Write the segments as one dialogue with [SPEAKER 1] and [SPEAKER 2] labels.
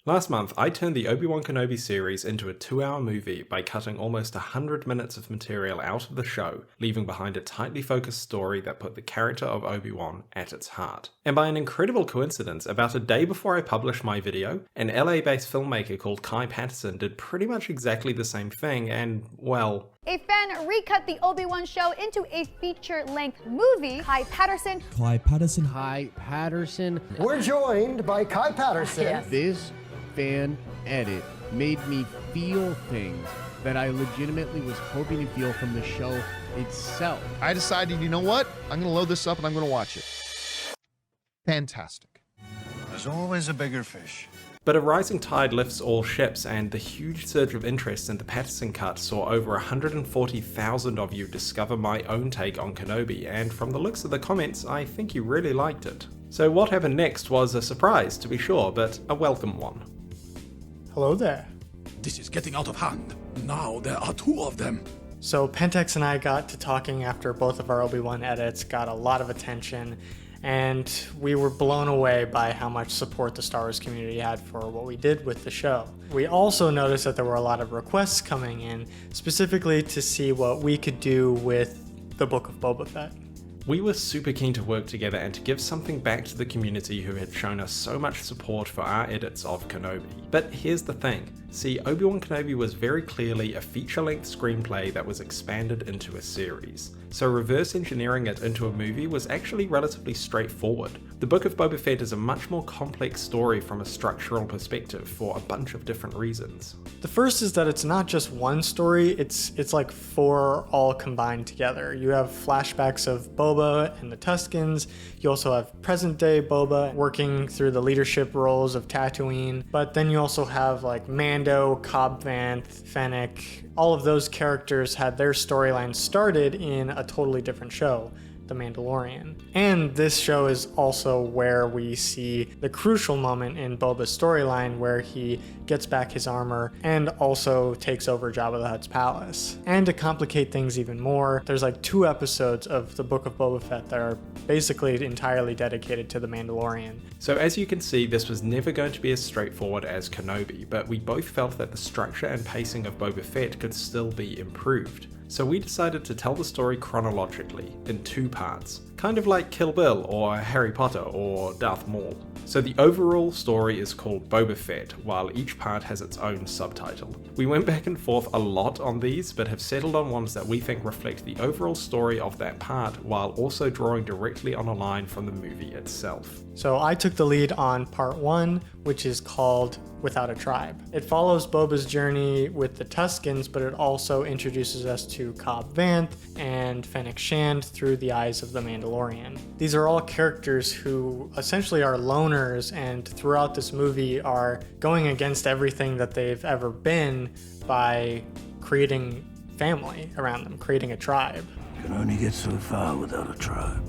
[SPEAKER 1] Last month, I turned the Obi-Wan Kenobi series into a 2-hour movie by cutting almost 100 minutes of material out of the show, leaving behind a tightly focused story that put the character of Obi-Wan at its heart. And by an incredible coincidence, about a day before I published my video, an LA-based filmmaker called Kai Patterson did pretty much exactly the same thing and, well...
[SPEAKER 2] A fan recut the Obi-Wan show into a feature-length movie. Kai Patterson.
[SPEAKER 3] We're joined by Kai Patterson.
[SPEAKER 2] Yes.
[SPEAKER 4] This fan edit made me feel things that I legitimately was hoping to feel from the show itself.
[SPEAKER 5] I decided, you know what? I'm going to load this up and I'm going to watch it. Fantastic.
[SPEAKER 6] There's always a bigger fish.
[SPEAKER 1] But a rising tide lifts all ships, and the huge surge of interest in the Patterson Cut saw over 140,000 of you discover my own take on Kenobi, and from the looks of the comments, I think you really liked it. So what happened next was a surprise, to be sure, but a welcome one.
[SPEAKER 7] Hello there.
[SPEAKER 8] This is getting out of hand. Now there are two of them.
[SPEAKER 7] So Pentex and I got to talking after both of our Obi-Wan edits got a lot of attention, and we were blown away by how much support the Star Wars community had for what we did with the show. We also noticed that there were a lot of requests coming in, specifically to see what we could do with the Book of Boba Fett.
[SPEAKER 1] We were super keen to work together and to give something back to the community who had shown us so much support for our edits of Kenobi. But here's the thing. See, Obi-Wan Kenobi was very clearly a feature-length screenplay that was expanded into a series. So reverse engineering it into a movie was actually relatively straightforward. The Book of Boba Fett is a much more complex story from a structural perspective for a bunch of different reasons.
[SPEAKER 7] The first is that it's not just one story, it's like four all combined together. You have flashbacks of Boba and the Tuskens, you also have present day Boba working through the leadership roles of Tatooine, but then you also have like Mando, Cobb Vanth, Fennec. All of those characters had their storylines started in a totally different show, The Mandalorian. And this show is also where we see the crucial moment in Boba's storyline where he gets back his armor and also takes over Jabba the Hutt's palace. And to complicate things even more, there's like 2 episodes of the Book of Boba Fett that are basically entirely dedicated to The Mandalorian.
[SPEAKER 1] So as you can see, this was never going to be as straightforward as Kenobi, but we both felt that the structure and pacing of Boba Fett could still be improved. So we decided to tell the story chronologically, in 2 parts, kind of like Kill Bill or Harry Potter or Darth Maul. So the overall story is called Boba Fett, while each part has its own subtitle. We went back and forth a lot on these, but have settled on ones that we think reflect the overall story of that part, while also drawing directly on a line from the movie itself.
[SPEAKER 7] So I took the lead on part 1, which is called Without a Tribe. It follows Boba's journey with the Tuskens, but it also introduces us to Cobb Vanth and Fennec Shand through the eyes of the Mandalorian. These are all characters who essentially are loners and throughout this movie are going against everything that they've ever been by creating family around them, creating a tribe.
[SPEAKER 6] You can only get so far without a tribe.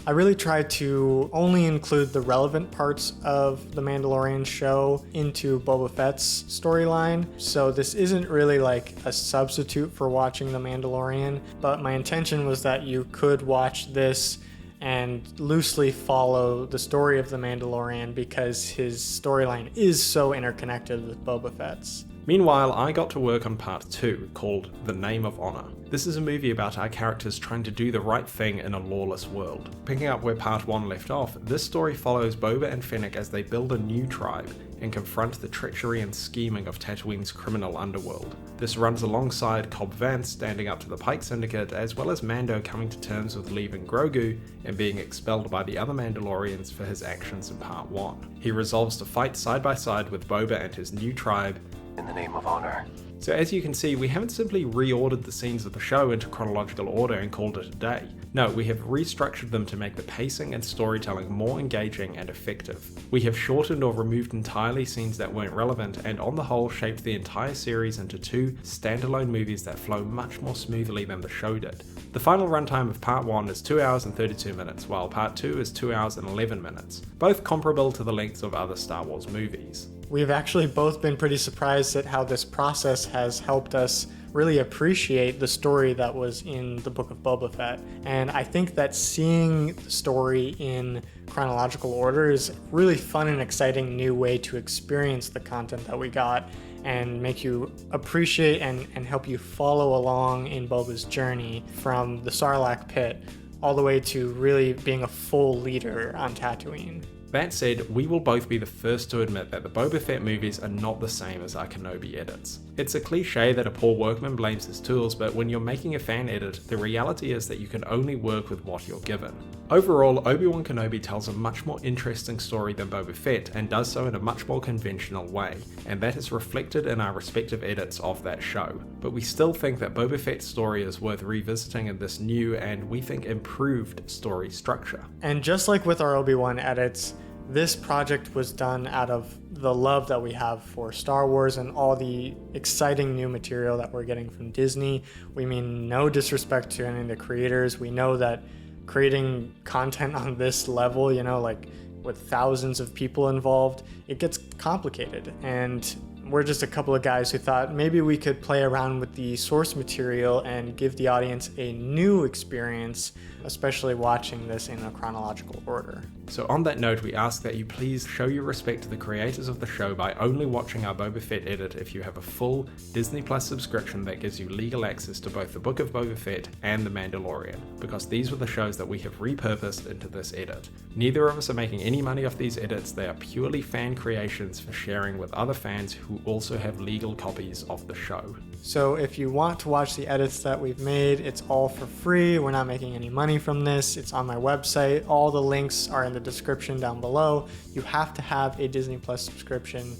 [SPEAKER 7] I really tried to only include the relevant parts of the Mandalorian show into Boba Fett's storyline, so this isn't really like a substitute for watching The Mandalorian, but my intention was that you could watch this and loosely follow the story of The Mandalorian because his storyline is so interconnected with Boba Fett's.
[SPEAKER 1] Meanwhile, I got to work on part 2, called The Name of Honor. This is a movie about our characters trying to do the right thing in a lawless world. Picking up where part 1 left off, this story follows Boba and Fennec as they build a new tribe and confront the treachery and scheming of Tatooine's criminal underworld. This runs alongside Cobb Vanth standing up to the Pike Syndicate, as well as Mando coming to terms with leaving Grogu and being expelled by the other Mandalorians for his actions in part 1. He resolves to fight side by side with Boba and his new tribe
[SPEAKER 6] In the name of honor.
[SPEAKER 1] So as you can see, we haven't simply reordered the scenes of the show into chronological order and called it a day. No, we have restructured them to make the pacing and storytelling more engaging and effective. We have shortened or removed entirely scenes that weren't relevant, and on the whole shaped the entire series into 2 standalone movies that flow much more smoothly than the show did. The final runtime of part 1 is 2 hours and 32 minutes, while part 2 is 2 hours and 11 minutes, both comparable to the lengths of other Star Wars movies.
[SPEAKER 7] We've actually both been pretty surprised at how this process has helped us really appreciate the story that was in the Book of Boba Fett. And I think that seeing the story in chronological order is a really fun and exciting new way to experience the content that we got and make you appreciate and help you follow along in Boba's journey from the Sarlacc pit all the way to really being a full leader on Tatooine.
[SPEAKER 1] That said, we will both be the first to admit that the Boba Fett movies are not the same as our Kenobi edits. It's a cliche that a poor workman blames his tools, but when you're making a fan edit, the reality is that you can only work with what you're given. Overall, Obi-Wan Kenobi tells a much more interesting story than Boba Fett, and does so in a much more conventional way, and that is reflected in our respective edits of that show. But we still think that Boba Fett's story is worth revisiting in this new, and we think improved, story structure.
[SPEAKER 7] And just like with our Obi-Wan edits, this project was done out of the love that we have for Star Wars and all the exciting new material that we're getting from Disney. We mean no disrespect to any of the creators. We know that creating content on this level, like with thousands of people involved, it gets complicated. And we're just a couple of guys who thought maybe we could play around with the source material and give the audience a new experience, especially watching this in a chronological order.
[SPEAKER 1] So on that note, we ask that you please show your respect to the creators of the show by only watching our Boba Fett edit if you have a full Disney Plus subscription that gives you legal access to both the Book of Boba Fett and The Mandalorian, because these were the shows that we have repurposed into this edit. Neither of us are making any money off these edits, they are purely fan creations for sharing with other fans who also have legal copies of the show.
[SPEAKER 7] So if you want to watch the edits that we've made, it's all for free. We're not making any money from this. It's on my website. All the links are in the description down below. You have to have a Disney Plus subscription.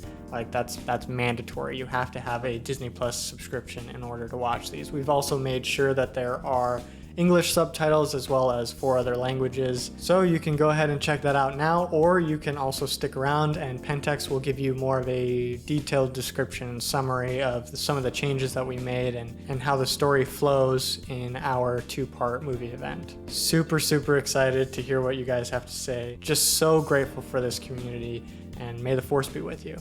[SPEAKER 7] That's mandatory. You have to have a Disney Plus subscription in order to watch these. We've also made sure that there are English subtitles as well as 4 other languages. So you can go ahead and check that out now, or you can also stick around and Pentex will give you more of a detailed description and summary of some of the changes that we made and how the story flows in our 2-part movie event. Super excited to hear what you guys have to say. Just so grateful for this community, and may the Force be with you.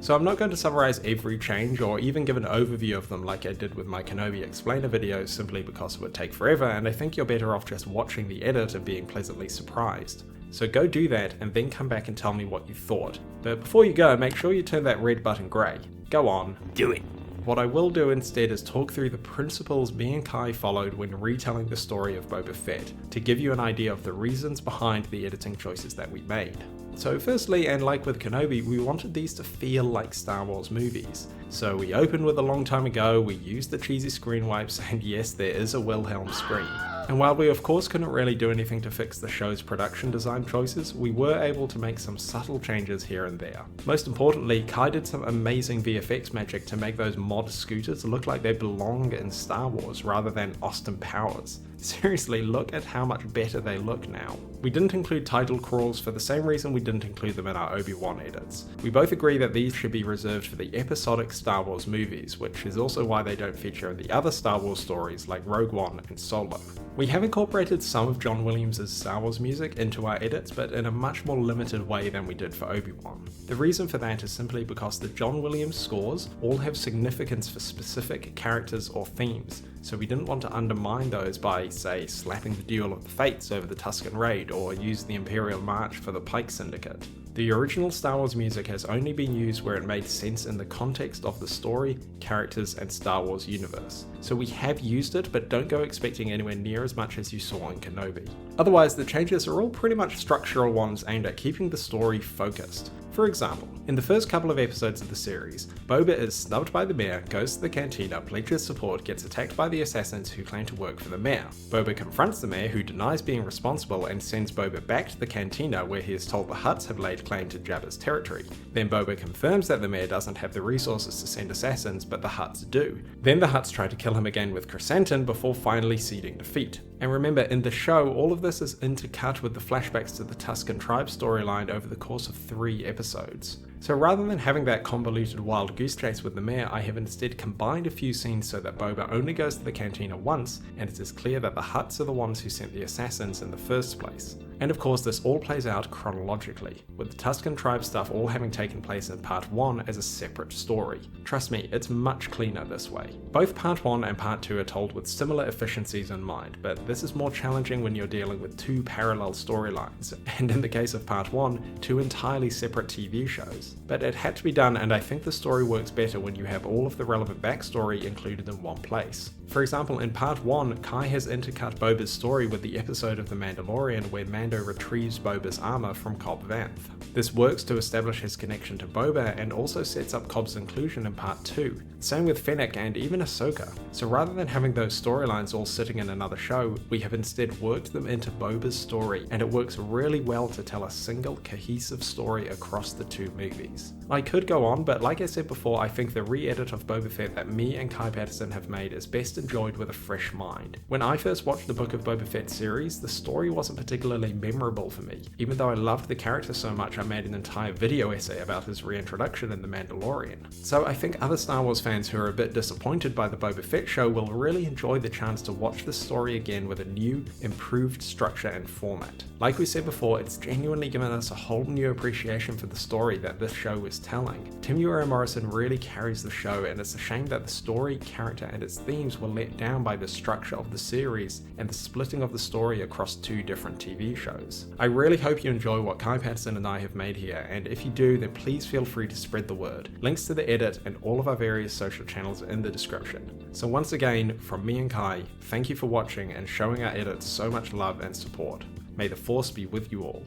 [SPEAKER 1] So I'm not going to summarize every change or even give an overview of them like I did with my Kenobi explainer video, simply because it would take forever, and I think you're better off just watching the edit and being pleasantly surprised. So go do that and then come back and tell me what you thought. But before you go, make sure you turn that red button grey. Go on, do it. What I will do instead is talk through the principles me and Kai followed when retelling the story of Boba Fett, to give you an idea of the reasons behind the editing choices that we made. So firstly, and like with Kenobi, we wanted these to feel like Star Wars movies. So we opened with a long time ago, we used the cheesy screen wipes, and yes, there is a Wilhelm scream. And while we of course couldn't really do anything to fix the show's production design choices, we were able to make some subtle changes here and there. Most importantly, Kai did some amazing VFX magic to make those mod scooters look like they belong in Star Wars rather than Austin Powers. Seriously, look at how much better they look now. We didn't include title crawls for the same reason we didn't include them in our Obi-Wan edits. We both agree that these should be reserved for the episodic Star Wars movies, which is also why they don't feature in the other Star Wars stories like Rogue One and Solo. We have incorporated some of John Williams' Star Wars music into our edits, but in a much more limited way than we did for Obi-Wan. The reason for that is simply because the John Williams scores all have significance for specific characters or themes, so we didn't want to undermine those by, say, slapping the Duel of the Fates over the Tusken Raid or use the Imperial March for the Pike Syndicate. The original Star Wars music has only been used where it made sense in the context of the story, characters, and Star Wars universe. So we have used it, but don't go expecting anywhere near as much as you saw in Kenobi. Otherwise, the changes are all pretty much structural ones aimed at keeping the story focused. For example, in the first couple of episodes of the series, Boba is snubbed by the mayor, goes to the cantina, pledges support, gets attacked by the assassins who claim to work for the mayor. Boba confronts the mayor, who denies being responsible and sends Boba back to the cantina, where he is told the Hutts have laid claim to Jabba's territory. Then Boba confirms that the mayor doesn't have the resources to send assassins, but the Hutts do. Then the Hutts try to kill him again with Chrysanthemum before finally ceding defeat. And remember, in the show, all of this is intercut with the flashbacks to the Tusken tribe storyline over the course of 3 episodes. So rather than having that convoluted wild goose chase with the mayor, I have instead combined a few scenes so that Boba only goes to the cantina once, and it is clear that the Hutts are the ones who sent the assassins in the first place. And of course this all plays out chronologically, with the Tusken tribe stuff all having taken place in part 1 as a separate story. Trust me, it's much cleaner this way. Both part 1 and part 2 are told with similar efficiencies in mind, but this is more challenging when you're dealing with two parallel storylines, and in the case of part 1, two entirely separate TV shows. But it had to be done, and I think the story works better when you have all of the relevant backstory included in one place. For example, in part 1, Kai has intercut Boba's story with the episode of The Mandalorian where Mando retrieves Boba's armor from Cobb Vanth. This works to establish his connection to Boba and also sets up Cobb's inclusion in part 2. Same with Fennec and even Ahsoka. So rather than having those storylines all sitting in another show, we have instead worked them into Boba's story, and it works really well to tell a single cohesive story across the two movies. I could go on, but like I said before, I think the re-edit of Boba Fett that me and Kai Patterson have made is best enjoyed with a fresh mind. When I first watched the Book of Boba Fett series, the story wasn't particularly memorable for me. Even though I loved the character so much, I made an entire video essay about his reintroduction in The Mandalorian. So I think other Star Wars fans who are a bit disappointed by the Boba Fett show will really enjoy the chance to watch this story again with a new, improved structure and format. Like we said before, it's genuinely given us a whole new appreciation for the story that this show is telling. Temuera Morrison really carries the show, and it's a shame that the story, character, and its themes were let down by the structure of the series and the splitting of the story across two different TV shows. I really hope you enjoy what Kai Patterson and I have made here, and if you do, then please feel free to spread the word. Links to the edit and all of our various social channels are in the description. So once again, from me and Kai, thank you for watching and showing our edits so much love and support. May the Force be with you all.